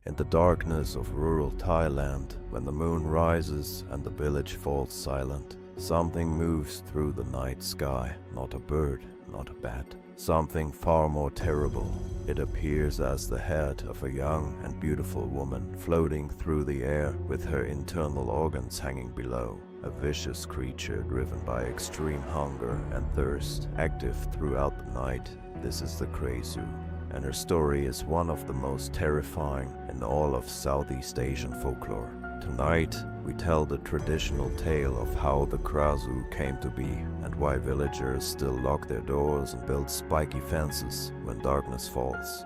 In the darkness of rural Thailand, when the moon rises and the village falls silent, something moves through the night sky, not a bird, not a bat. Something far more terrible. It appears as the head of a young and beautiful woman floating through the air with her internal organs hanging below. A vicious creature driven by extreme hunger and thirst, active throughout the night. This is the Krasue, and her story is one of the most terrifying in all of Southeast Asian folklore. Tonight, we tell the traditional tale of how the Krasue came to be and why villagers still lock their doors and build spiky fences when darkness falls.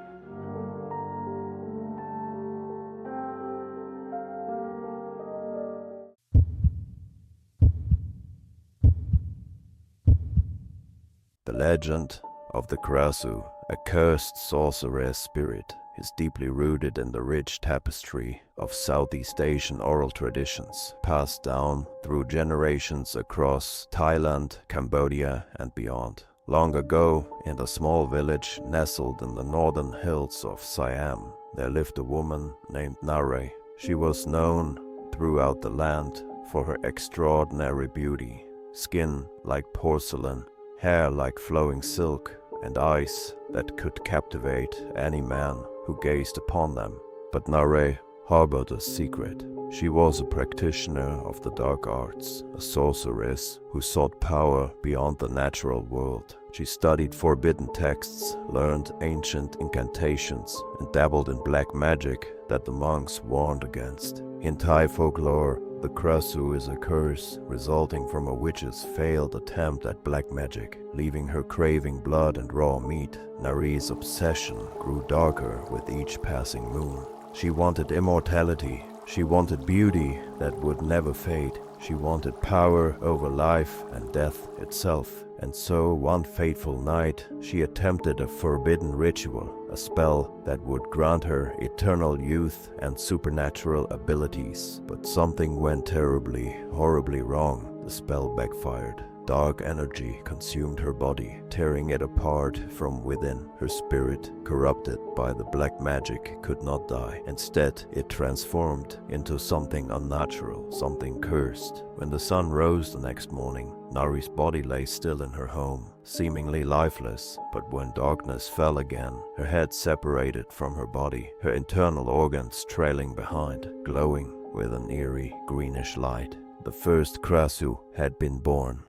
The legend of the Krasue, a cursed sorceress spirit, is deeply rooted in the rich tapestry of Southeast Asian oral traditions, passed down through generations across Thailand, Cambodia, and beyond. Long ago, in a small village nestled in the northern hills of Siam, there lived a woman named Nare. She was known throughout the land for her extraordinary beauty, skin like porcelain, hair like flowing silk, and eyes that could captivate any man who gazed upon them. But Nare harbored a secret. She was a practitioner of the dark arts, a sorceress who sought power beyond the natural world. She studied forbidden texts, learned ancient incantations, and dabbled in black magic that the monks warned against. In Thai folklore, the Krasue is a curse resulting from a witch's failed attempt at black magic, leaving her craving blood and raw meat. Nare's obsession grew darker with each passing moon. She wanted immortality. She wanted beauty that would never fade. She wanted power over life and death itself. And so one fateful night, she attempted a forbidden ritual, a spell that would grant her eternal youth and supernatural abilities. But something went terribly, horribly wrong. The spell backfired. Dark energy consumed her body, tearing it apart from within. Her spirit, corrupted by the black magic, could not die. Instead, it transformed into something unnatural, something cursed. When the sun rose the next morning, Nare's body lay still in her home, seemingly lifeless. But when darkness fell again, her head separated from her body, her internal organs trailing behind, glowing with an eerie greenish light. The first Krasue had been born.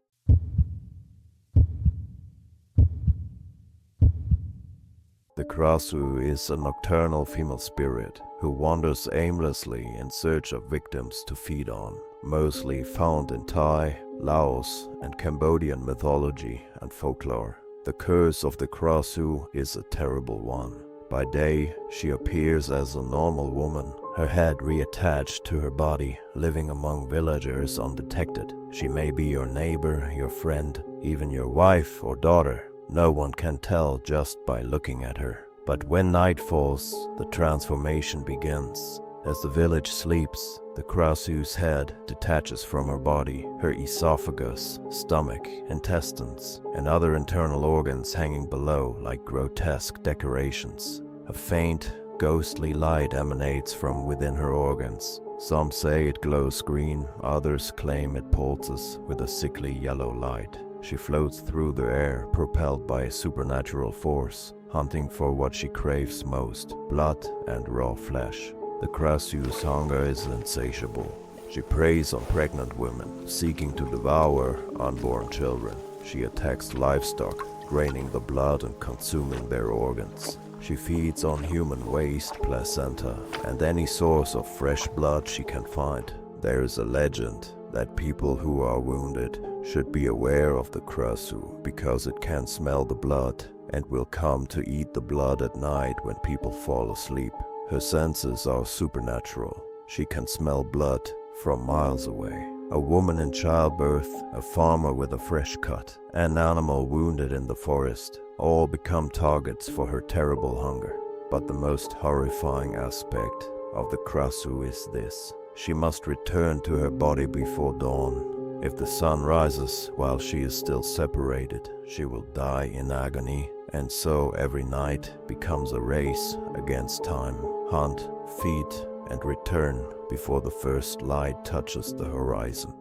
The Krasue is a nocturnal female spirit who wanders aimlessly in search of victims to feed on, mostly found in Thai, Laos, and Cambodian mythology and folklore. The curse of the Krasue is a terrible one. By day, she appears as a normal woman, her head reattached to her body, living among villagers undetected. She may be your neighbor, your friend, even your wife or daughter. No one can tell just by looking at her. But when night falls, the transformation begins. As the village sleeps, the Krasue's head detaches from her body, her esophagus, stomach, intestines, and other internal organs hanging below like grotesque decorations. A faint, ghostly light emanates from within her organs. Some say it glows green, others claim it pulses with a sickly yellow light. She floats through the air, propelled by a supernatural force, hunting for what she craves most, blood and raw flesh. The Krasue's hunger is insatiable. She preys on pregnant women, seeking to devour unborn children. She attacks livestock, draining the blood and consuming their organs. She feeds on human waste, placenta, and any source of fresh blood she can find. There is a legend that people who are wounded should be aware of the Krasue because it can smell the blood and will come to eat the blood at night when people fall asleep. Her senses are supernatural. She can smell blood from miles away. A woman in childbirth, a farmer with a fresh cut, an animal wounded in the forest, all become targets for her terrible hunger. But the most horrifying aspect of the Krasue is this: she must return to her body before dawn. If the sun rises while she is still separated, she will die in agony, and so every night becomes a race against time. Hunt, feed, and return before the first light touches the horizon.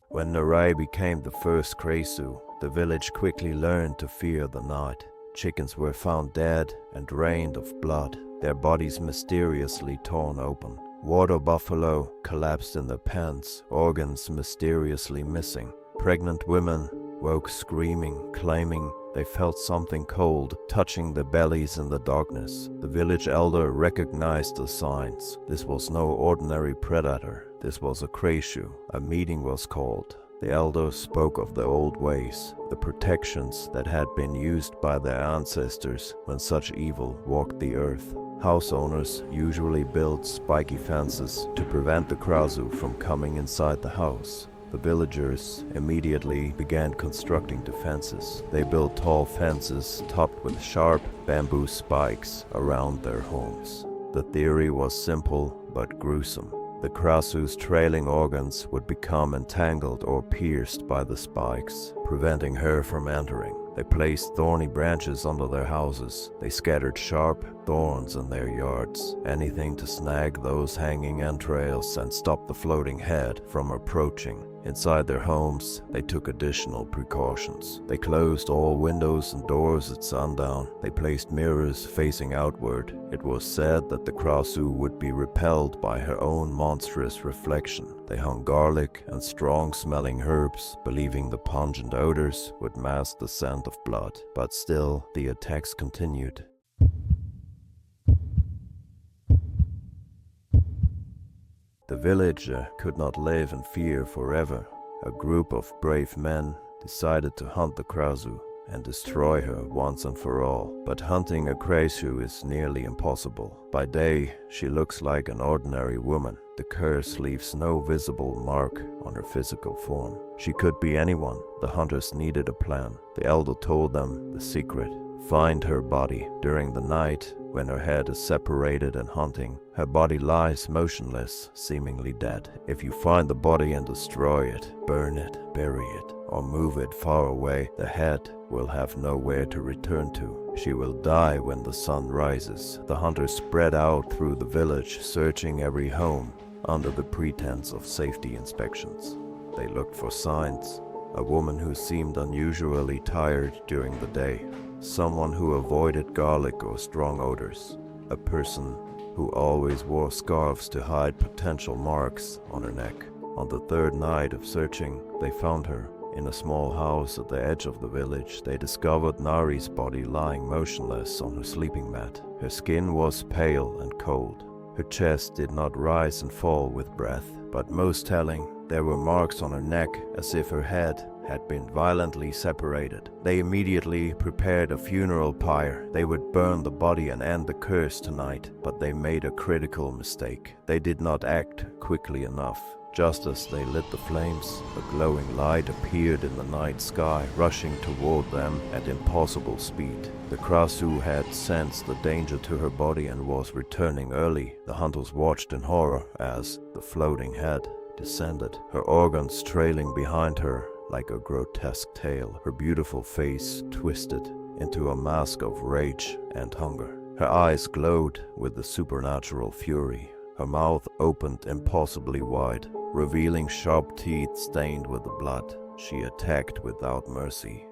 When Narai became the first Krasue, the village quickly learned to fear the night. Chickens were found dead and drained of blood, their bodies mysteriously torn open. Water buffalo collapsed in their pens, organs mysteriously missing. Pregnant women woke screaming, claiming they felt something cold touching their bellies in the darkness. The village elder recognized the signs. This was no ordinary predator. This was a Krasue. A meeting was called. The elders spoke of the old ways, the protections that had been used by their ancestors when such evil walked the earth. House owners usually built spiky fences to prevent the Krasue from coming inside the house. The villagers immediately began constructing defenses. They built tall fences topped with sharp bamboo spikes around their homes. The theory was simple but gruesome. The Krasue's trailing organs would become entangled or pierced by the spikes, preventing her from entering. They placed thorny branches under their houses. They scattered sharp thorns in their yards, anything to snag those hanging entrails and stop the floating head from approaching. Inside their homes, they took additional precautions. They closed all windows and doors at sundown. They placed mirrors facing outward. It was said that the Krasue would be repelled by her own monstrous reflection. They hung garlic and strong-smelling herbs, believing the pungent odors would mask the scent of blood. But still, the attacks continued. The village could not live in fear forever. A group of brave men decided to hunt the Krasue and destroy her once and for all. But hunting a Krasue is nearly impossible. By day, she looks like an ordinary woman. The curse leaves no visible mark on her physical form. She could be anyone. The hunters needed a plan. The elder told them the secret. Find her body. During the night, when her head is separated and hunting, her body lies motionless, seemingly dead. If you find the body and destroy it, burn it, bury it, or move it far away, the head will have nowhere to return to. She will die when the sun rises. The hunters spread out through the village, searching every home under the pretense of safety inspections. They looked for signs. A woman who seemed unusually tired during the day. Someone who avoided garlic or strong odors. A person who always wore scarves to hide potential marks on her neck. On the third night of searching, they found her. In a small house at the edge of the village, they discovered Nari's body lying motionless on her sleeping mat. Her skin was pale and cold. Her chest did not rise and fall with breath, but most telling, there were marks on her neck as if her head had been violently separated. They immediately prepared a funeral pyre. They would burn the body and end the curse tonight, but they made a critical mistake. They did not act quickly enough. Just as they lit the flames, a glowing light appeared in the night sky, rushing toward them at impossible speed. The Krasue had sensed the danger to her body and was returning early. The hunters watched in horror as the floating head descended, her organs trailing behind her like a grotesque tail, her beautiful face twisted into a mask of rage and hunger. Her eyes glowed with the supernatural fury. Her mouth opened impossibly wide, revealing sharp teeth stained with the blood. She attacked without mercy.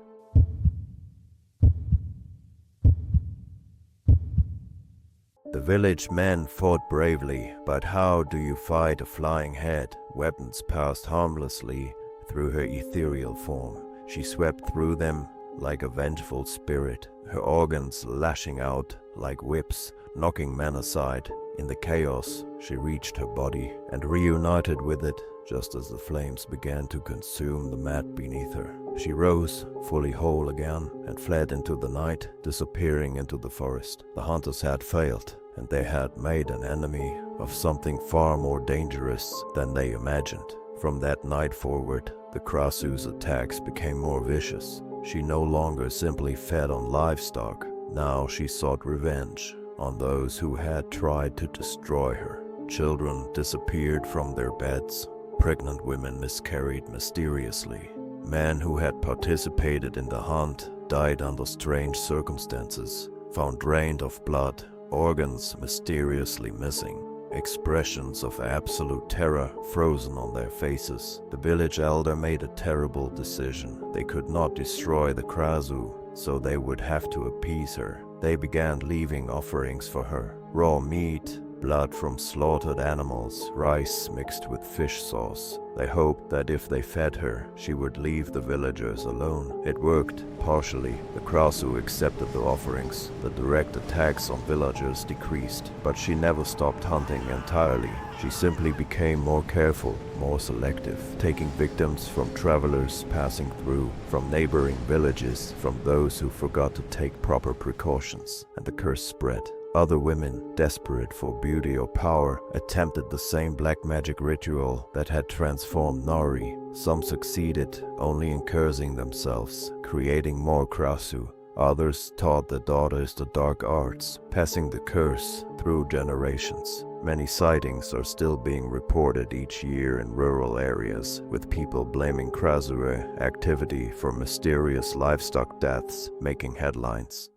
The village men fought bravely, but how do you fight a flying head? Weapons passed harmlessly through her ethereal form. She swept through them like a vengeful spirit, her organs lashing out like whips, knocking men aside. In the chaos, she reached her body and reunited with it just as the flames began to consume the mat beneath her. She rose, fully whole again, and fled into the night, disappearing into the forest. The hunters had failed, and they had made an enemy of something far more dangerous than they imagined. From that night forward, the Krasue's attacks became more vicious. She no longer simply fed on livestock. Now she sought revenge on those who had tried to destroy her. Children disappeared from their beds. Pregnant women miscarried mysteriously. Men who had participated in the hunt died under strange circumstances, found drained of blood, organs mysteriously missing, expressions of absolute terror frozen on their faces. The village elder made a terrible decision. They could not destroy the Krasue, so they would have to appease her. They began leaving offerings for her: raw meat, blood from slaughtered animals, rice mixed with fish sauce. They hoped that if they fed her, she would leave the villagers alone. It worked, partially. The Krasue accepted the offerings. The direct attacks on villagers decreased, but she never stopped hunting entirely. She simply became more careful, more selective, taking victims from travelers passing through, from neighboring villages, from those who forgot to take proper precautions, and the curse spread. Other women, desperate for beauty or power, attempted the same black magic ritual that had transformed Nari. Some succeeded, only in cursing themselves, creating more Krasue. Others taught their daughters the dark arts, passing the curse through generations. Many sightings are still being reported each year in rural areas, with people blaming Krasue activity for mysterious livestock deaths making headlines.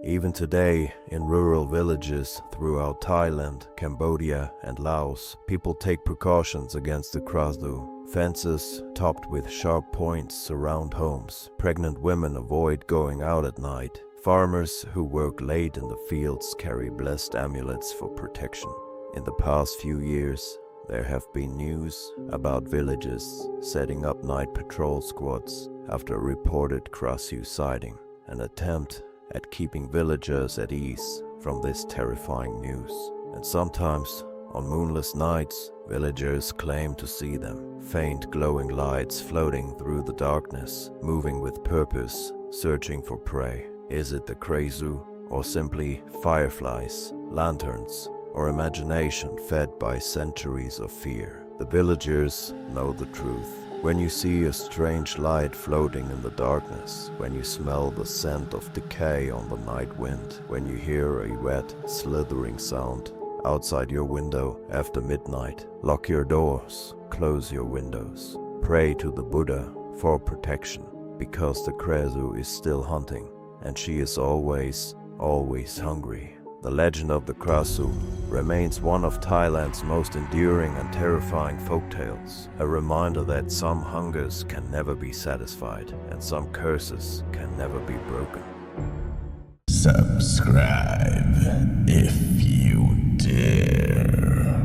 Even today, in rural villages throughout Thailand, Cambodia, and Laos, people take precautions against the Krasue. Fences topped with sharp points surround homes. Pregnant women avoid going out at night. Farmers who work late in the fields carry blessed amulets for protection. In the past few years, there have been news about villages setting up night patrol squads after a reported Krasue sighting, an attempt at keeping villagers at ease from this terrifying news. And sometimes, on moonless nights, villagers claim to see them, faint glowing lights floating through the darkness, moving with purpose, searching for prey. Is it the Krasue, or simply fireflies, lanterns, or imagination fed by centuries of fear? The villagers know the truth. When you see a strange light floating in the darkness, when you smell the scent of decay on the night wind, when you hear a wet, slithering sound outside your window after midnight, lock your doors, close your windows, pray to the Buddha for protection, because the Krasue is still hunting, and she is always hungry. The legend of the Krasue remains one of Thailand's most enduring and terrifying folktales, a reminder that some hungers can never be satisfied and some curses can never be broken. Subscribe if you dare.